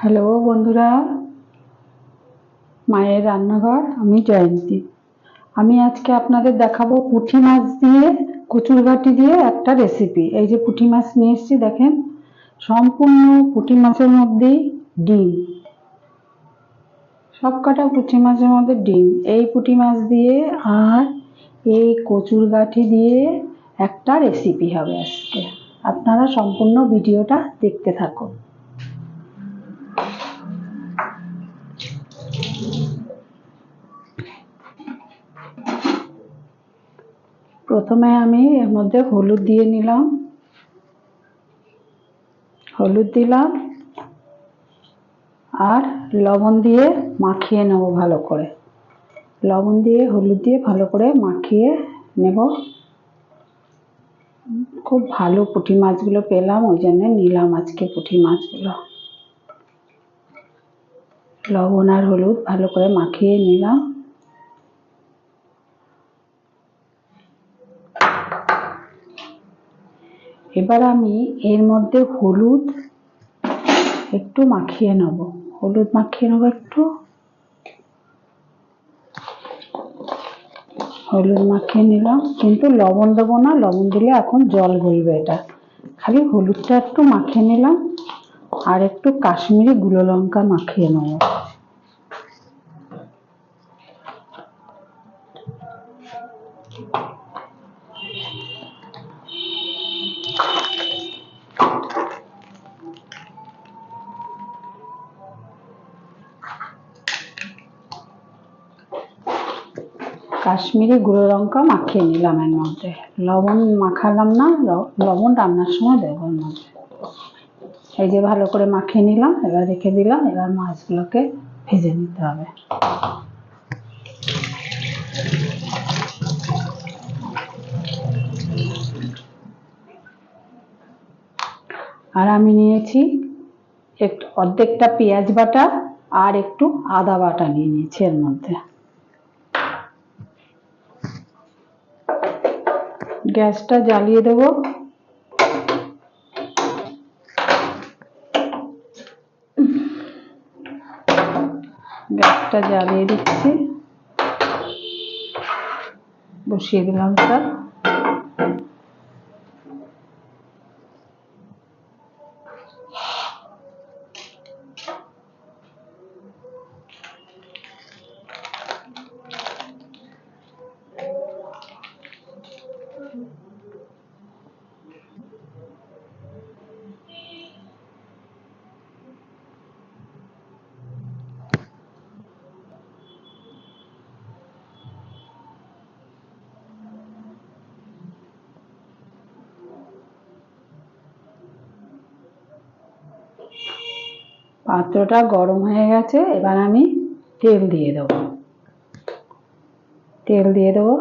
Hello বন্ধুরা, মায়ের রান্নাঘর। আমি জয়ন্তী। আমি আজকে আপনাদের দেখাবো পুঁটি মাছ দিয়ে কচুরগাঠি দিয়ে একটা রেসিপি। এই যে পুঁটি মাছ নিয়ে এসেছি, দেখেন সম্পূর্ণ পুঁটি মাছের মধ্যেই ডিম, সবকটা পুঁটি মাছের মধ্যে ডিম। এই পুঁটি মাছ দিয়ে আর এই কচুরগাঠি দিয়ে একটা রেসিপি হবে আজকে। আপনারা সম্পূর্ণ ভিডিওটা দেখতে থাকুন। প্রথমে আমি এর মধ্যে হলুদ দিয়ে নিলাম, হলুদ দিলাম আর লবণ দিয়ে মাখিয়ে নেব ভালো করে। লবণ দিয়ে হলুদ দিয়ে ভালো করে মাখিয়ে নেব। খুব ভালো পুঁটি মাছগুলো পেলাম, ওই জন্য নিলাম আজকে পুঁটি মাছগুলো। লবণ আর হলুদ ভালো করে মাখিয়ে নিলাম। এবার আমি এর মধ্যে হলুদ একটু মাখিয়ে নেব, হলুদ মাখিয়ে নেব একটু। হলুদ মাখিয়ে নিলাম, কিন্তু লবণ দেবো না, লবণ দিলে এখন জল গলবে। এটা খালি হলুদটা একটু মাখিয়ে নিলাম আর একটু কাশ্মীরি গুঁড়ো লঙ্কা মাখিয়ে নেব। কাশ্মীরি গুঁড়ো লঙ্কা মাখিয়ে নিলাম এর মধ্যে। লবণ মাখালাম না, লবণ রান্নার সময় দেবো এর মধ্যে। এই যে ভালো করে মাখিয়ে নিলাম, এবার রেখে দিলাম। এবার মাছগুলোকে ভেজে নিতে হবে। আর আমি নিয়েছি একটু অর্ধেকটা পেঁয়াজ বাটা আর একটু আদা বাটা নিয়ে নিয়েছি এর মধ্যে। গ্যাসটা জ্বালিয়ে দেব। গ্যাসটা জ্বালিয়ে দিচ্ছি, বসিয়ে দিলাম স্যার। পাত্রটা গরম হয়ে গেছে, এবার আমি তেল দিয়ে দেবো। তেল দিয়ে দেবো।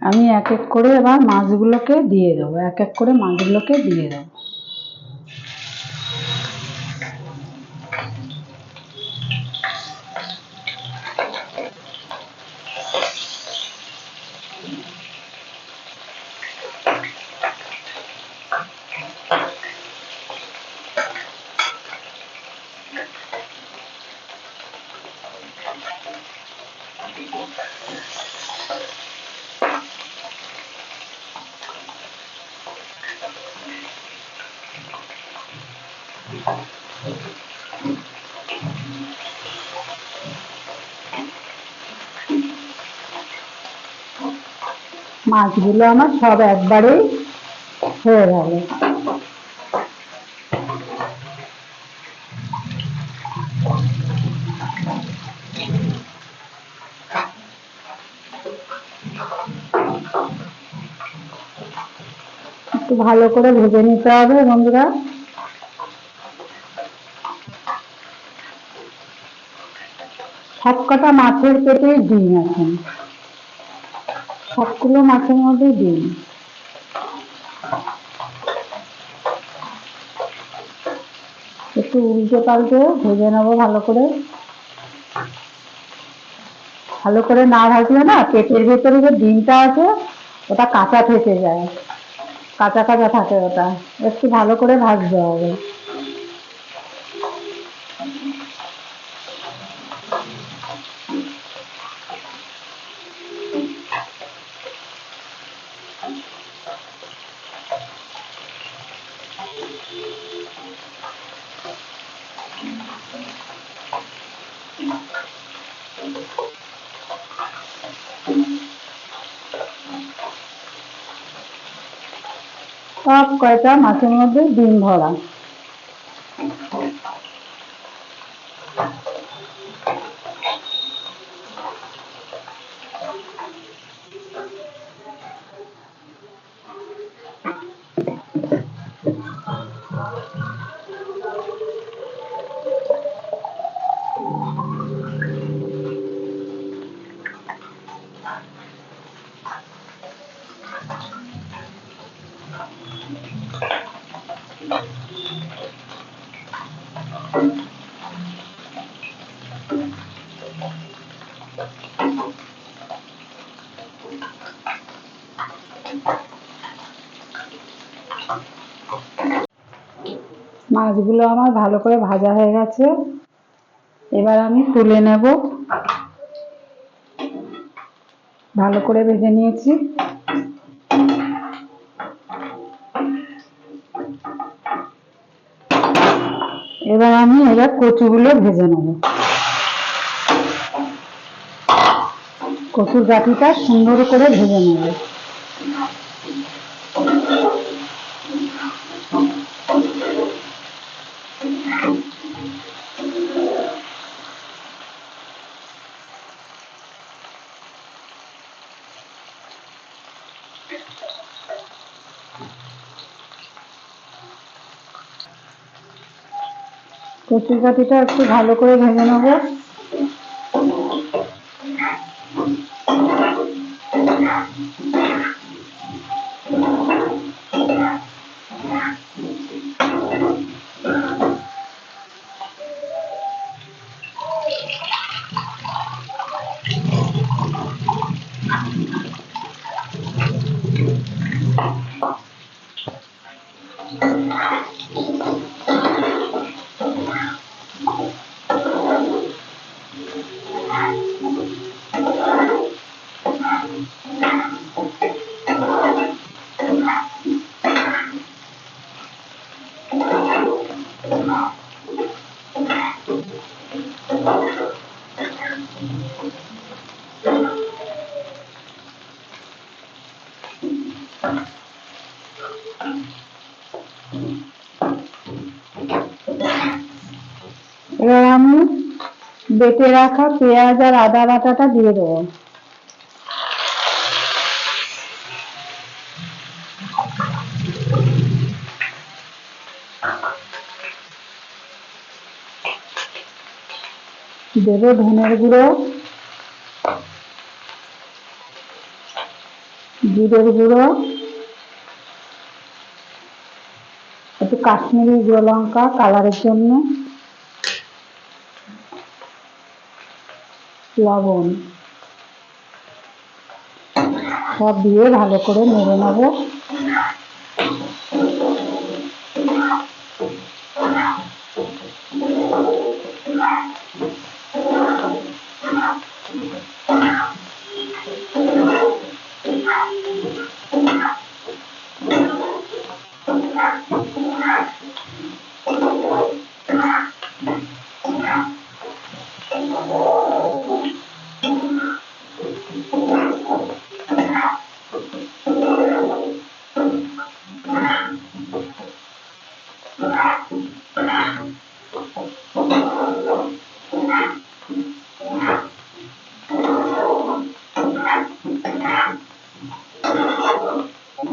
আমি এক এক করে এবার মাছগুলোকে দিয়ে দেবো, এক এক করে মাছগুলোকে দিয়ে দেবো। মাছগুলো আমার সব একবারেই হয়ে গেল। একটু ভালো করে ভেজে নিতে হবে বন্ধুরা। সবকটা মাছের পেটেই ডিম এখন, সবগুলো মাছের মধ্যে ডিম। একটু উল্টে পাল্টে ভেজে নেবো ভালো করে। ভালো করে না ভাজলে না পেটের ভেতরে যে ডিমটা আছে ওটা কাঁচা থেকে যায়, কাঁচা কাঁচা থাকে ওটা, একটু ভালো করে ভাজতে হবে। সব কয়টা মাছের মধ্যে ডিম ভরা। মাছগুলো আমার ভালো করে ভাজা হয়ে গেছে, এবার আমি তুলে নেব। ভালো করে ভেজে নিয়েছি। এবার কচুগুলো ভেজে নেব। কচুর গাঠিটা সুন্দর করে ভেজে নেব। কচুর গাঠিটা একটু ভালো করে ভেজে নেব। এবার আমি বেটে রাখা পেঁয়াজ আর আদা বাটাটা দিয়ে দেবো। দেবো ধনের গুঁড়ো, জিরের গুঁড়ো, একটু কাশ্মীরি গুঁড়ো লঙ্কা কালারের জন্য, লবণ, সব দিয়ে ভালো করে নেড়ে নেবো।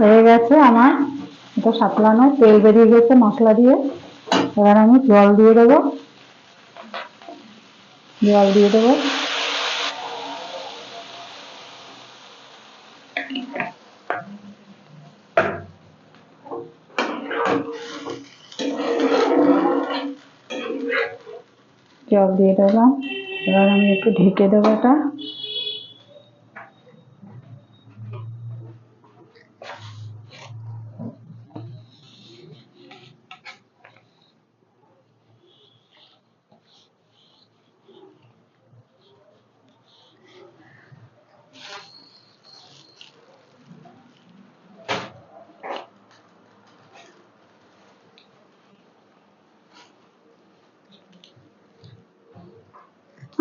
হয়ে গেছে আমার এটা সাতলানো, তেল বেরিয়ে গেছে মশলা দিয়ে। এবার আমি জল দিয়ে দেবো, জল দিয়ে দেবো। জল দিয়ে দিলাম, এবার আমি একটু ঢেকে দেবো এটা।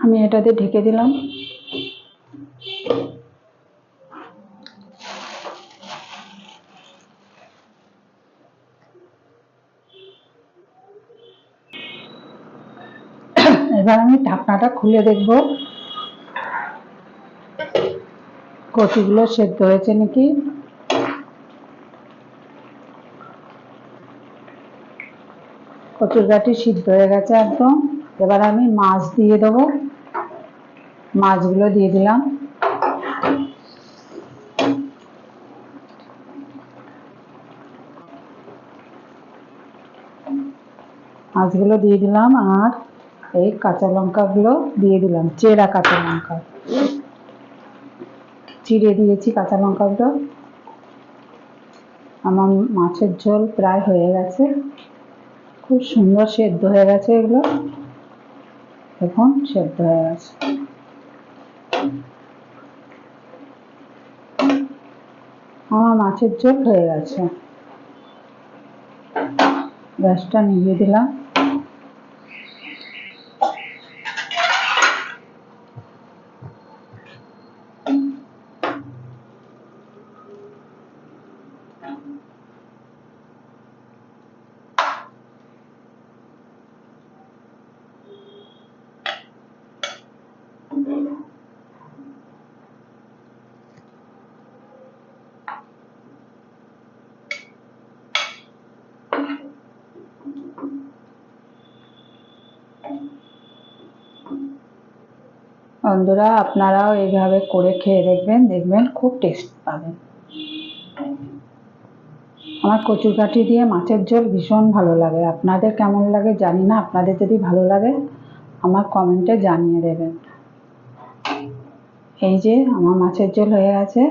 আমি এটাতে ঢেকে দিলাম। এবার আমি ঢাকনাটা খুলে দেখব কচুগুলো সেদ্ধ হয়েছে নাকি। কচুর গাঠি সিদ্ধ হয়ে গেছে একদম। এবার আমি মাছ দিয়ে দেবো, মাছগুলো দিয়ে দিলাম। মাছগুলো দিয়ে দিলাম আর এই কাঁচা লঙ্কাগুলো দিয়ে দিলাম, চেরা কাঁচা লঙ্কা চিড়ে দিয়েছি কাঁচা লঙ্কাগুলো। আমার মাছের ঝোল প্রায় হয়ে গেছে, খুব সুন্দর সেদ্ধ হয়ে গেছে এগুলো, এখন সেদ্ধ হয়ে গেছে। আমার মাছের ঝোল হয়ে গেছে, গ্যাসটা নিভিয়ে দিলাম। বন্ধুরা আপনারাও এইভাবে করে খেয়ে দেখবেন, দেখবেন খুব টেস্ট পাবেন। আমার কচুরগাঠি দিয়ে মাছের ঝোল ভীষণ ভালো লাগে, আপনাদের কেমন লাগে জানি না। আপনাদের যদি ভালো লাগে আমার কমেন্টে জানিয়ে দেবেন। এই যে আমার মাছের ঝোল হয়ে গেছে।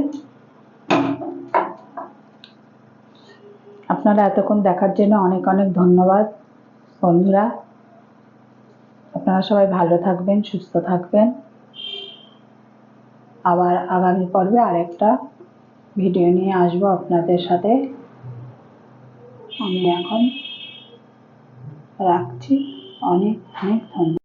আপনারা এতক্ষণ দেখার জন্য অনেক অনেক ধন্যবাদ বন্ধুরা। আপনারা সবাই ভালো থাকবেন, সুস্থ থাকবেন। আবার আগামী পর্বে আরেকটা ভিডিও নিয়ে আসবো আপনাদের সাথে। আমি এখন রাখছি, অনেক অনেক ধন্যবাদ।